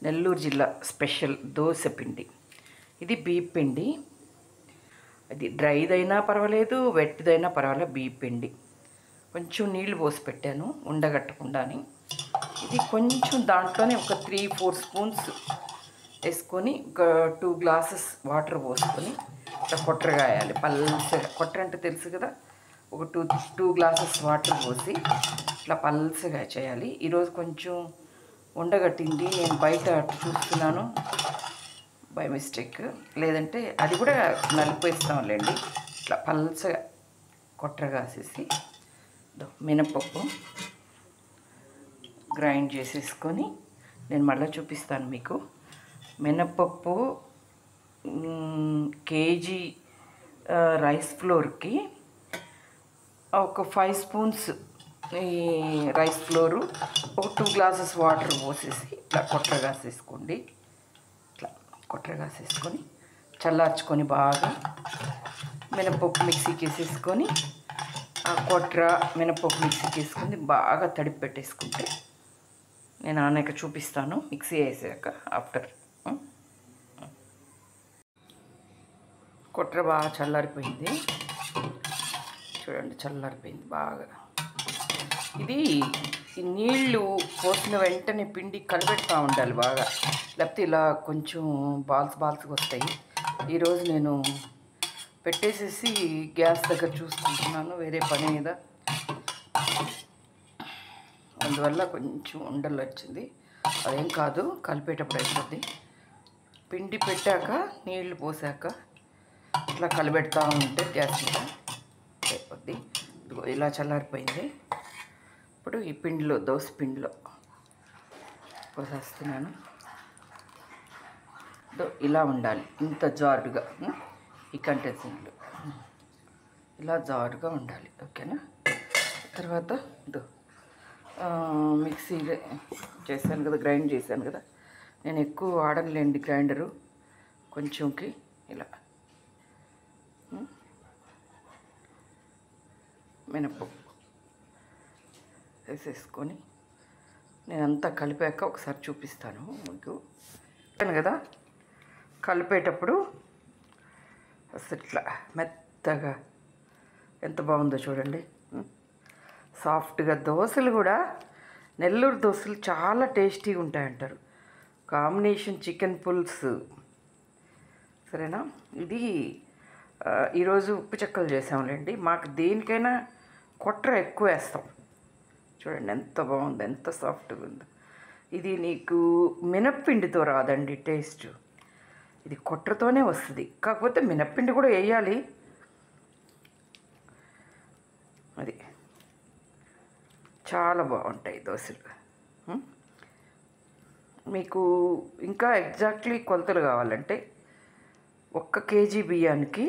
నెల్లూరు జిల్లా స్పెషల్ దోశ పిండి. ఇది బియ్యం పిండి. అది డ్రైదైనా పర్వాలేదు, వెట్దైనా పర్వాలేదు. బియ్యం పిండి కొంచెం నీళ్లు పోసి పెట్టాను ఉండగట్టకుండాని. ఇది కొంచెం దాంట్లోనే ఒక 3-4 స్పూన్స్ వేసుకొని ఒక 2 గ్లాసెస్ వాటర్ పోసుకొని ఇట్లా కొట్టరగాయాలి. పల్సగా కొట్టర అంటే తెలుసు కదా, ఒక 2 గ్లాసెస్ వాటర్ పోసి ఇట్లా పల్సగా చేయాలి. ఈరోజు కొంచెం ఉండగట్టింది, నేను బయట చూస్తున్నాను బై మిస్టేక్, లేదంటే అది కూడా నలిపేస్తాంలేండి. ఇట్లా పల్చగా కొట్టరగాసేసి మినపప్పు గ్రైండ్ చేసేసుకొని నేను మళ్ళీ చూపిస్తాను మీకు. మినపప్పు కేజీ రైస్ ఫ్లోర్కి ఒక 5 స్పూన్స్ ఈ రైస్ ఫ్లోరు, ఒక 2 గ్లాసెస్ వాటర్ పోసేసి ఇట్లా కొట్టరగాసేసుకోండి. ఇట్లా కొట్టరగాసేసుకొని చల్లార్చుకొని బాగా మినపప్పు మిక్సీకి వేసేసుకొని ఆ కొట్ర మినపప్పు మిక్సీకి వేసుకొని బాగా తడిపి పెట్టేసుకుంటే నేను అనేక చూపిస్తాను మిక్సీ వేసాక ఆఫ్టర్. కొట్ర బాగా చల్లారిపోయింది చూడండి, చల్లారిపోయింది బాగా. ఇది ఈ నీళ్ళు పోసిన వెంటనే పిండి కలిపెడతా ఉండాలి బాగా, లేకపోతే ఇలా కొంచెం బాల్స్గా వస్తాయి. ఈరోజు నేను పెట్టేసేసి గ్యాస్ దగ్గర చూసుకుంటున్నాను వేరే పని మీద, అందువల్ల కొంచెం ఉండలు వచ్చింది. అదేం కాదు, కలిపేటప్పుడు అయిపోద్ది. పిండి పెట్టాక నీళ్లు పోసాక ఇట్లా కలిపెడతా ఉంటే గ్యాస్ మీద అయిపోద్ది. ఇలా చల్లారిపోయింది. ఇప్పుడు ఈ పిండిలో దోశ పిండిలో పోసేస్తున్నాను. ఇలా ఉండాలి, ఇంత జారుగా ఈ కంటెన్సీలు ఇలా జారుగా ఉండాలి. ఓకేనా? తర్వాత మిక్సీ చేశాను కదా, గ్రైండ్ చేశాను కదా, నేను ఎక్కువ వాడనులేండి గ్రైండరు, కొంచెంకి ఇలా మినపప్పు వేసేసుకొని నేనంతా కలిపాక ఒకసారి చూపిస్తాను మీకు. కదా కలిపేటప్పుడు అసలు ఇట్లా మెత్తగా ఎంత బాగుందో చూడండి, సాఫ్ట్గా. దోశలు కూడా నెల్లూరు దోశలు చాలా టేస్టీగా ఉంటాయంటారు. కాంబినేషన్ చికెన్ పులుసు, సరేనా? ఇది ఈరోజు ఉప్పు చెక్కలు చేసాంలేండి. మాకు దేనికైనా కొట్ర ఎక్కువ వేస్తాం. చూడండి ఎంత బాగుందో, ఎంత సాఫ్ట్గా ఉందో. ఇది నీకు మినప్పిండితో రాదండి టేస్ట్, ఇది కొట్రతోనే వస్తుంది. కాకపోతే మినప్పిండి కూడా వేయాలి. అది చాలా బాగుంటాయి దోశలు. మీకు ఇంకా ఎగ్జాక్ట్లీ కొలతలు కావాలంటే 1 కేజీ బియ్యానికి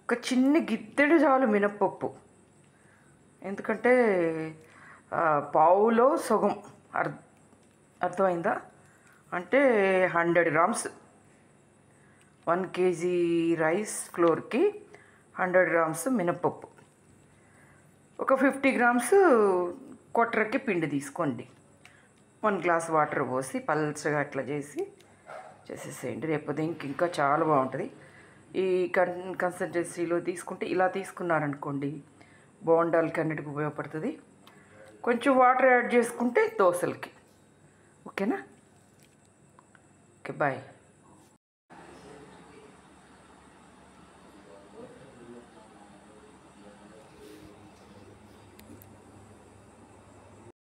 ఒక చిన్న గిత్తెడు చాలు మినప్పప్పు. ఎందుకంటే పావులో సగం అర్థమైందా? అంటే 100 గ్రామ్స్. 1 కేజీ రైస్ ఫ్లోర్కి 100 గ్రామ్స్ మినప్పప్పు, ఒక 50 గ్రామ్స్ కొట్రకి పిండి తీసుకోండి. 1 గ్లాస్ వాటర్ పోసి పల్చగా అట్లా చేసేసేయండి. రేపు ఇంకా చాలా బాగుంటుంది. ఈ కన్సిస్టెన్సీలో తీసుకుంటే, ఇలా తీసుకున్నారనుకోండి బోండాలకి అన్నిటికి ఉపయోగపడుతుంది. కొంచెం వాటర్ యాడ్ చేసుకుంటే దోశలకి. ఓకేనా? Okay, bye.